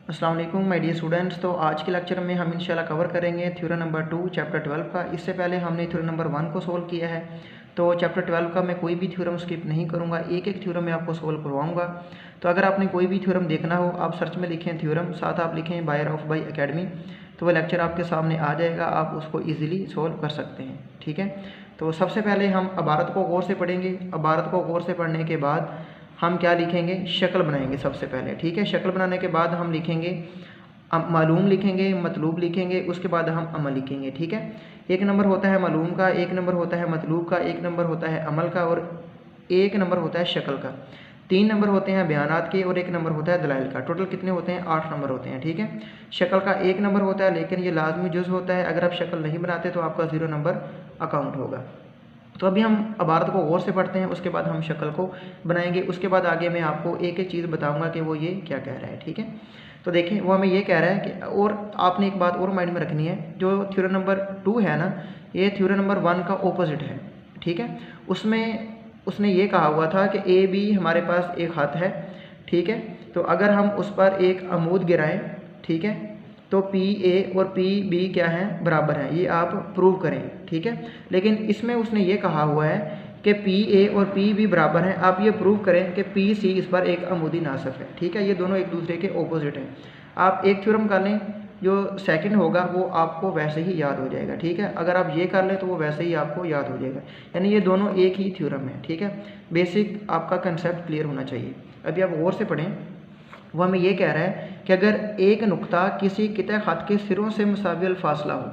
अस्सलाम वालेकुम my dear students. तो आज के लेक्चर में हम इंशाल्लाह कवर करेंगे थ्योरम नंबर 2 चैप्टर 12 का। इससे पहले हमने थ्योरम नंबर 1 को सोल्व किया है। तो चैप्टर 12 का मैं कोई भी थ्योरम स्किप नहीं करूंगा, एक एक थ्योरम मैं आपको सोल्व करवाऊंगा। तो अगर आपने कोई भी थ्योरम देखना हो, आप सर्च में लिखें थ्योरम, साथ आप लिखें बायर ऑफ बाई अकेडमी, तो वह लेक्चर आपके सामने आ जाएगा, आप उसको ईजिली सोल्व कर सकते हैं। ठीक है, तो सबसे पहले हम इबारत को गौर से पढ़ेंगे। इबारत को गौर से पढ़ने के बाद हम क्या लिखेंगे, शक्ल बनाएंगे सबसे पहले। ठीक है, शक्ल बनाने के बाद हम लिखेंगे मालूम, लिखेंगे मतलूब, लिखेंगे उसके बाद हम अमल लिखेंगे। ठीक है, एक नंबर होता है मालूम का, एक नंबर होता है मतलूब का, एक नंबर होता है अमल का और एक नंबर होता है शक्ल का। 3 नंबर होते हैं बयानात के और एक नंबर होता है दलाइल का। टोटल कितने होते हैं, 8 नंबर होते हैं। ठीक है, शक्ल का 1 नंबर होता है, लेकिन ये लाजमी जुज़ होता है। अगर आप शक्ल नहीं बनाते तो आपका 0 नंबर अकाउंट होगा। तो अभी हम इबारत को गौर से पढ़ते हैं, उसके बाद हम शक्ल को बनाएंगे। उसके बाद आगे मैं आपको एक एक चीज़ बताऊंगा कि वो ये क्या कह रहा है। ठीक है, तो देखें वो हमें ये कह रहा है कि, और आपने एक बात और माइंड में रखनी है, जो थ्योरम नंबर 2 है ना, ये थ्योरम नंबर 1 का ओपोजिट है। ठीक है, उसमें उसने ये कहा हुआ था कि ए बी हमारे पास एक खत है। ठीक है, तो अगर हम उस पर एक अमूद गिराएं, ठीक है, तो पी ए और पी बी क्या हैं, बराबर हैं, ये आप प्रूव करें। ठीक है, लेकिन इसमें उसने ये कहा हुआ है कि पी ए और पी बी बराबर हैं, आप ये प्रूव करें कि पी सी इस पर एक अमूदी नासब है। ठीक है, ये दोनों एक दूसरे के ऑपोजिट हैं। आप एक थ्योरम कर लें, जो सेकंड होगा वो आपको वैसे ही याद हो जाएगा। ठीक है, अगर आप ये कर लें तो वो वैसे ही आपको याद हो जाएगा, यानी ये दोनों एक ही थ्योरम है। ठीक है, बेसिक आपका कंसेप्ट क्लियर होना चाहिए। अभी आप गौर से पढ़ें, वो हमें ये कह रहा है कि अगर एक नुक्ता किसी कितः ख़त के सिरों से मुसाविल फासला हो।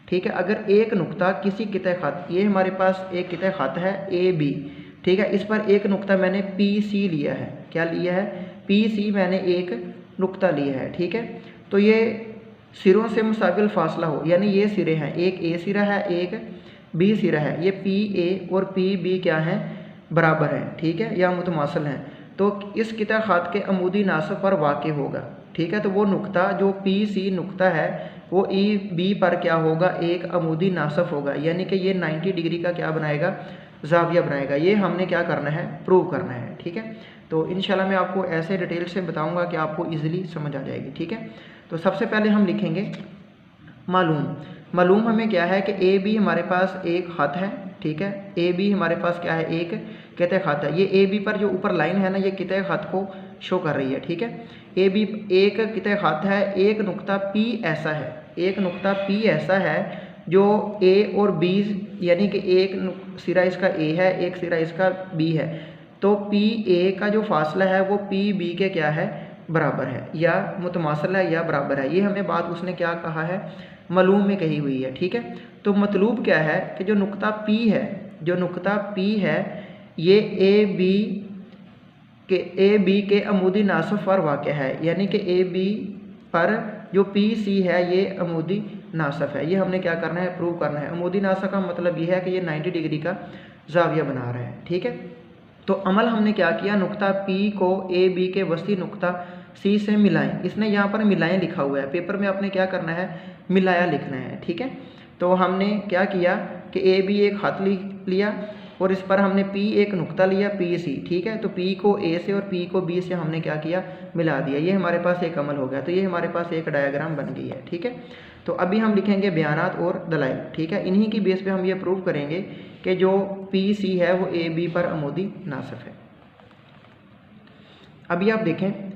ठीक है, अगर एक नुक्ता किसी कितः ख़त, ये हमारे पास एक कितः ख़त है ए बी। ठीक है, इस पर एक नुक्ता मैंने पी सी लिया है। क्या लिया है, पी सी मैंने एक नुक्ता लिया है। ठीक है, तो ये सिरों से मुसाविल फासला हो, यानी ये सिरे हैं, एक ए सिरा है एक बी सिरा है, ये पी ए और पी बी क्या हैं, बराबर हैं। ठीक है, या मुतमासिल हैं, तो इस किता ख़ात के अमूदी नासब पर वाक़ होगा। ठीक है, तो वो नुक्ता जो पी सी नुक्ता है वो ई बी पर क्या होगा, एक अमूदी नासब होगा, यानी कि ये 90 डिग्री का क्या बनाएगा, ज़ाविया बनाएगा। ये हमने क्या करना है, प्रूव करना है। ठीक है, तो इंशाल्लाह मैं आपको ऐसे डिटेल से बताऊंगा कि आपको ईजिली समझ आ जाएगी। ठीक है, तो सबसे पहले हम लिखेंगे मालूम। मालूम हमें क्या है कि ए बी हमारे पास एक ख़त है। ठीक है, ए बी हमारे पास क्या है, एक कितः ख़त है। ये ए बी पर जो ऊपर लाइन है ना, ये कितः ख़त को शो कर रही है। ठीक है, ए बी एक कितः ख़त है, एक नुक्ता पी ऐसा है, एक नुक्ता पी ऐसा है जो ए और बी, यानी कि एक सिरा इसका ए है, एक सिरा इसका बी है, तो पी ए का जो फासला है वो पी बी के क्या है, बराबर है, या मुतमासिल है या बराबर है। ये हमें बात उसने क्या कहा है, मालूम में कही हुई है। ठीक है, तो मतलूब क्या है कि जो नुक्ता पी है, जो नुक्ता पी है ये ए बी के अमूदी नासब पर वाक़ है, यानी कि ए बी पर जो पी सी है ये अमूदी नासब है। ये हमने क्या करना है, प्रूव करना है। अमूदी नासब का मतलब ये है कि ये 90 डिग्री का ज़ाविया बना रहा है। ठीक है, तो अमल हमने क्या किया, नुक्ता पी को ए बी के वसी नुक्ता सी से मिलाएं। इसने यहाँ पर मिलाएं लिखा हुआ है, पेपर में आपने क्या करना है, मिलाया लिखना है। ठीक है, तो हमने क्या किया कि ए बी एक ख़त लिया और इस पर हमने पी एक नुक्ता लिया पी सी। ठीक है, तो पी को ए से और पी को बी से हमने क्या किया, मिला दिया। ये हमारे पास एक अमल हो गया, तो ये हमारे पास एक डायग्राम बन गई है। ठीक है, तो अभी हम लिखेंगे बयानात और दलाइल। ठीक है, इन्हीं की बेस पे हम ये प्रूव करेंगे कि जो पी सी है वो ए बी पर अमूदी नासब है। अभी आप देखें,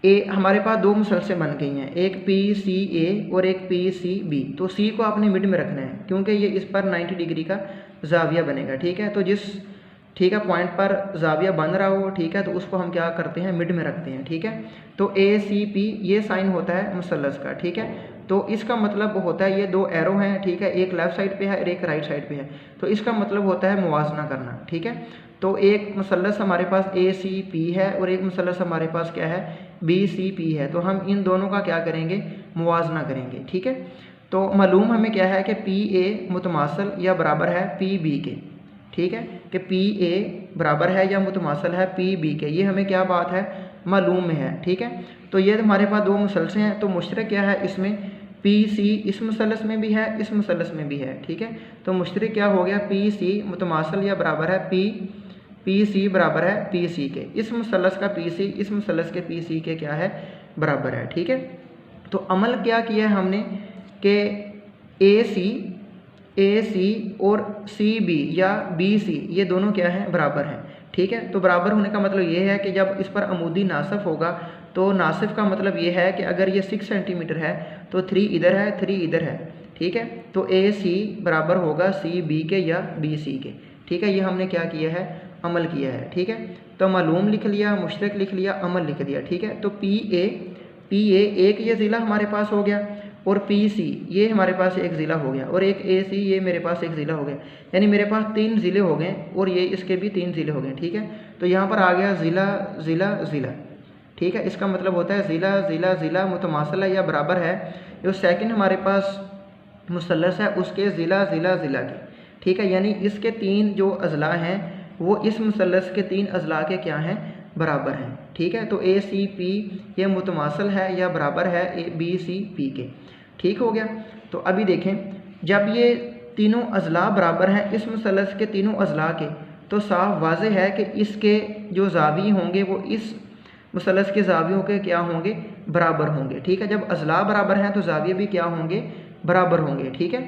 ए हमारे पास दो मुसलसल बन गई हैं, एक पी सी ए और एक पी सी बी। तो सी को आपने मिड में रखना है, क्योंकि ये इस पर 90 डिग्री का ज़ाविया बनेगा। ठीक है, तो जिस ठीक है पॉइंट पर ज़ाविया बन रहा हो, ठीक है, तो उसको हम क्या करते हैं, मिड में रखते हैं। ठीक है, तो ए सी पी ये साइन होता है मुसल्लस का। ठीक है, तो इसका मतलब होता है ये दो एरो हैं। ठीक है, एक लेफ़्ट साइड पे है और एक राइट साइड पे है, तो इसका मतलब होता है मुवाजना करना। ठीक है, तो एक मुसल्लस हमारे पास ए सी पी है और एक मुसल्लस हमारे पास क्या है, बी सी पी है, तो हम इन दोनों का क्या करेंगे, मुवाजना करेंगे। ठीक है, तो मालूम हमें क्या है कि पी ए मुतमासल या बराबर है पी बी के। ठीक है, कि पी ए बराबर है या मुतमासल है पी बी के, ये हमें क्या बात है, मालूम में है। ठीक है, तो ये हमारे पास दो मुसलसल हैं, तो मुश्तरक क्या है इसमें, पी सी इस मुसलस में भी है, इस मुसलस में भी है। ठीक है, तो मुश्तरक क्या हो गया, पी सी मुतमासल या बराबर है पी सी बराबर है पी सी के। इस मुसलस का पी सी इस मुसलस के पी सी के क्या है, बराबर है। ठीक है, तो अमल क्या किया है हमने कि ए सी और सी बी या बी सी ये दोनों क्या है, बराबर हैं। ठीक है, तो बराबर होने का मतलब ये है कि जब इस पर अमूदी नासिफ होगा तो नासिफ का मतलब ये है कि अगर ये 6 सेंटीमीटर है तो 3 इधर है 3 इधर है। ठीक है, तो ए सी बराबर होगा सी बी के या बी सी के। ठीक है, ये हमने क्या किया है, अमल किया है। ठीक है, तो मालूम लिख लिया, मुश्तरक लिख लिया, अमल लिख दिया। ठीक है, तो पी ए एक ये ज़िला हमारे पास हो गया और पी सी ये हमारे पास एक ज़िला हो गया और एक ए सी ये मेरे पास एक ज़िला हो गया, यानी मेरे पास 3 ज़िले हो गए और ये इसके भी 3 ज़िले हो गए। ठीक है, तो यहाँ पर आ गया ज़िला ज़िला ज़िला। ठीक है, इसका मतलब होता है ज़िला ज़िला ज़िला मुतमासिल है या बराबर है जो सेकंड हमारे पास मुसल्लस है उसके ज़िला ज़िला ज़िला के। ठीक है, यानी इसके 3 जो अज़ला हैं वो इस मुसल्लस के 3 अज़ला के क्या हैं, बराबर हैं। ठीक है, तो ए सी पी ये मुतमासिल है या बराबर है ए बी सी पी के। ठीक हो गया, तो अभी देखें जब ये तीनों अज़ला बराबर हैं इस मुसल्लस के तीनों अज़ला के, तो साफ वाज़ेह है कि इसके जो ज़ावी होंगे वो इस मुसल्लस के ज़ावियों के क्या होंगे, बराबर होंगे। ठीक है, जब अज़ला बराबर हैं तो ज़ाविये भी क्या होंगे, बराबर होंगे। ठीक है,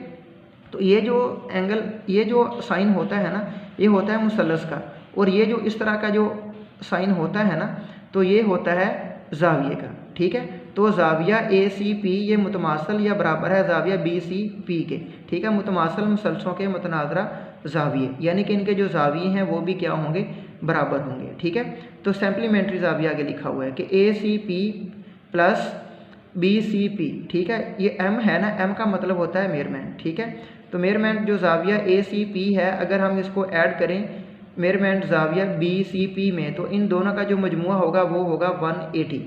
तो ये जो एंगल ये जो साइन होता है ना ये होता है मुसल्लस का, और ये जो इस तरह का जो साइन होता है ना तो ये होता है ज़ाविये का। ठीक है, तो ज़ाविया ए सी पी ये मुतमासिल या बराबर है ज़ाविया बी सी पी के। ठीक है, मुतमासिल मुसल्सलों के मुतनाज़रा ज़ाविये, यानी कि इनके जो ज़ाविये हैं वो भी क्या होंगे, बराबर होंगे। ठीक है, तो सैम्पलीमेंट्री ज़ाविया आगे लिखा हुआ है कि A C P plus B C P. ठीक है, ये एम है ना, एम का मतलब होता है मेजरमेंट। ठीक है, तो मेजरमेंट जो ज़ाविया ए सी पी है अगर हम इसको ऐड करें मेजरमेंट ज़ाविया बी सी पी में तो इन दोनों का जो मजमुआ होगा वो होगा 180।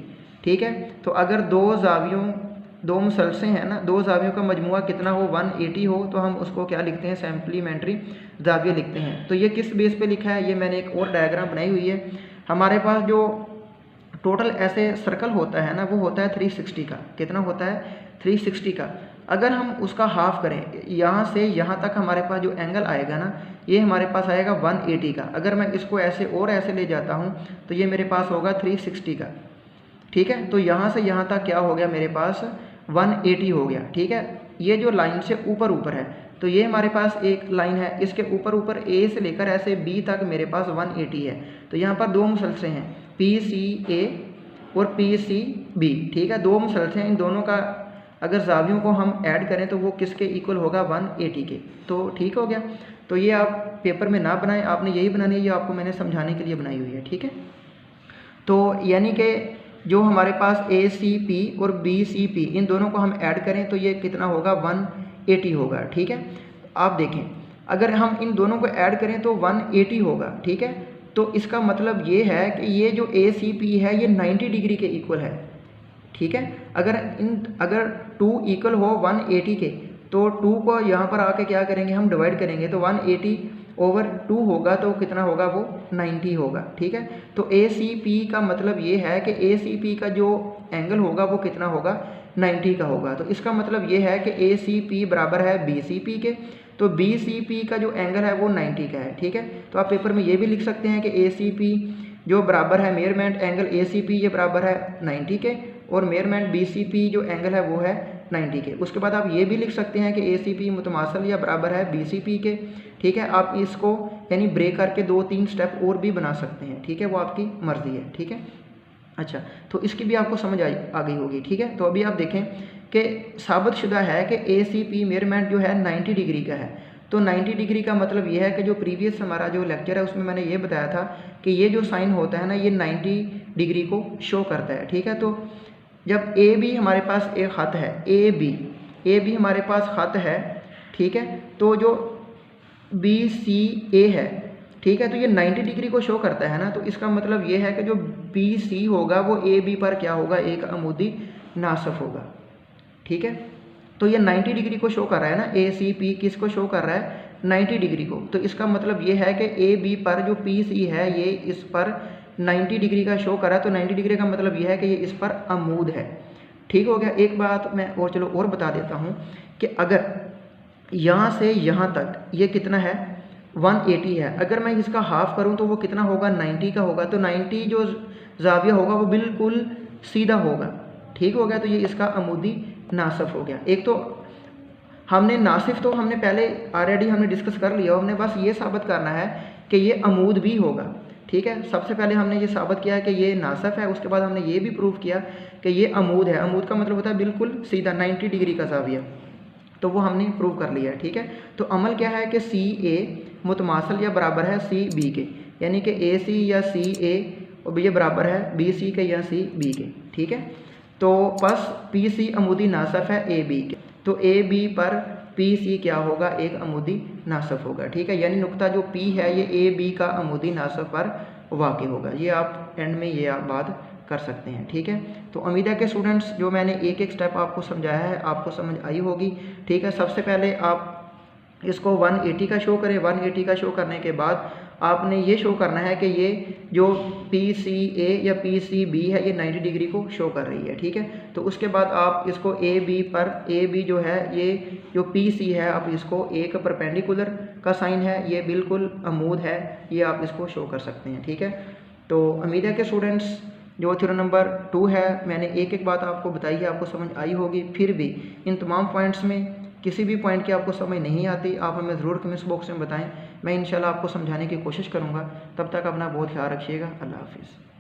ठीक है, तो अगर दो मुसलसे हैं ना, दो ज़ावियों का मजमुआ कितना हो, 180 हो, तो हम उसको क्या लिखते हैं, सैम्पलीमेंट्री ज़ाविया लिखते हैं। तो ये किस बेस पे लिखा है, ये मैंने एक और डायग्राम बनाई हुई है। हमारे पास जो टोटल ऐसे सर्कल होता है ना वो होता है 360 का। कितना होता है, 360 का। अगर हम उसका हाफ करें यहाँ से यहाँ तक हमारे पास जो एंगल आएगा ना ये हमारे पास आएगा 180 का। अगर मैं इसको ऐसे और ऐसे ले जाता हूँ तो ये मेरे पास होगा 360 का। ठीक है, तो यहाँ से यहाँ तक क्या हो गया, मेरे पास 180 हो गया। ठीक है, ये जो लाइन से ऊपर ऊपर है तो ये हमारे पास एक लाइन है, इसके ऊपर ऊपर ए से लेकर ऐसे बी तक मेरे पास 180 है। तो यहाँ पर दो मुसलसे हैं पी सी ए और पी सी बी। ठीक है, दो मुसलसे हैं, इन दोनों का अगर ज़ावियों को हम ऐड करें तो वो किसके इक्वल होगा, 180 के। तो ठीक हो गया, तो ये आप पेपर में ना बनाएं, आपने यही बनानी है, ये आपको मैंने समझाने के लिए बनाई हुई है। ठीक है, तो यानी कि जो हमारे पास ए सी पी और बी सी पी इन दोनों को हम ऐड करें तो ये कितना होगा, 180 होगा। ठीक है, आप देखें अगर हम इन दोनों को ऐड करें तो 180 होगा। ठीक है, तो इसका मतलब ये है कि ये जो ए सी पी है ये 90 डिग्री के इक्वल है। ठीक है, अगर 2 इक्वल हो 180 के तो 2 को यहाँ पर आके क्या करेंगे, हम डिवाइड करेंगे तो 180/2 होगा तो कितना होगा, वो 90 होगा। ठीक है, तो ए सी पी का मतलब ये है कि ए सी पी का जो एंगल होगा वो कितना होगा, 90 का होगा। तो इसका मतलब ये है कि ए सी पी बराबर है बी सी पी के, तो बी सी पी का जो एंगल है वो 90 का है। ठीक है, तो आप पेपर में ये भी लिख सकते हैं कि ए सी पी जो बराबर है measurement angle A C P ये बराबर है 90 के और मेजरमेंट बी सी पी जो एंगल है वो है 90 के। उसके बाद आप ये भी लिख सकते हैं कि ए सी पी मुतमासिल या बराबर है बी सी पी के। ठीक है, आप इसको यानी ब्रेक करके 2-3 स्टेप और भी बना सकते हैं। ठीक है, वो आपकी मर्ज़ी है। ठीक है, अच्छा, तो इसकी भी आपको समझ आ गई होगी। ठीक है, तो अभी आप देखें कि साबितशुदा है कि ए सी पी मेजरमेंट जो है 90 डिग्री का है। तो 90 डिग्री का मतलब ये है कि जो प्रीवियस हमारा जो लेक्चर है उसमें मैंने ये बताया था कि ये जो साइन होता है ना ये 90 डिग्री को शो करता है। ठीक है, तो जब ए बी हमारे पास एक ख़त है, ए बी हमारे पास ख़त है। ठीक है, तो जो बी सी ए है, ठीक है, तो ये 90 डिग्री को शो करता है ना, तो इसका मतलब ये है कि जो बी सी होगा वो ए बी पर क्या होगा, एक अमूदी नासिफ होगा। ठीक है, तो ये 90 डिग्री को शो कर रहा है ना, ए सी पी किसको शो कर रहा है, 90 डिग्री को। तो इसका मतलब ये है कि ए बी पर जो पी सी है ये इस पर 90 डिग्री का शो कर रहा है। तो 90 डिग्री का मतलब ये है कि ये इस पर अमूद है। ठीक हो गया, एक बात मैं और चलो और बता देता हूँ कि अगर यहाँ से यहाँ तक ये कितना है, 180 है। अगर मैं इसका हाफ करूँ तो वो कितना होगा, 90 का होगा। तो 90 जो ज़ाविया होगा वो बिल्कुल सीधा होगा। ठीक हो गया, तो ये इसका अमूदी नासफ हो गया। एक तो हमने नासिफ तो हमने पहले ऑलरेडी हमने डिस्कस कर लिया, हमने बस ये साबित करना है कि ये अमूद भी होगा। ठीक है, सबसे पहले हमने ये साबित किया है कि ये नासफ है, उसके बाद हमने ये भी प्रूव किया कि ये अमूद है। अमूद का मतलब होता है बिल्कुल सीधा 90 डिग्री का ज़ाविया, तो वो हमने प्रूव कर लिया है। ठीक है, तो अमल क्या है कि सी ए मुतमासल या बराबर है सी बी के, यानी कि ए सी या सी ए और ये बराबर है बी सी के या सी बी के। ठीक है, तो बस पी सी अमूदी नासफ है ए बी के, तो ए बी पर पी सी क्या होगा, एक अमूदी नासफ होगा। ठीक है, यानी नुक्ता जो पी है ये ए बी का अमूदी नासफ पर वाक़ होगा। ये आप एंड में ये आप बात कर सकते हैं। ठीक है, तो उम्मीद है कि स्टूडेंट्स जो मैंने एक एक स्टेप आपको समझाया है आपको समझ आई होगी। ठीक है, सबसे पहले आप इसको 180 का शो करें। 180 का शो करने के बाद आपने ये शो करना है कि ये जो पी सी ए या पी सी बी है ये 90 डिग्री को शो कर रही है। ठीक है, तो उसके बाद आप इसको ए बी पर, ए बी जो है ये जो पी सी है आप इसको एक परपेंडिकुलर का साइन है, ये बिल्कुल अमूद है, ये आप इसको शो कर सकते हैं। ठीक है, तो उम्मीद है कि स्टूडेंट्स जो थ्योरम नंबर 2 है मैंने एक एक बात आपको बताई है, आपको समझ आई होगी। फिर भी इन तमाम पॉइंट्स में किसी भी पॉइंट की आपको समझ नहीं आती आप हमें ज़रूर कमेंट्स बॉक्स में बताएं, मैं इंशाल्लाह आपको समझाने की कोशिश करूँगा। तब तक अपना बहुत ख्याल रखिएगा। अल्लाह हाफिज़।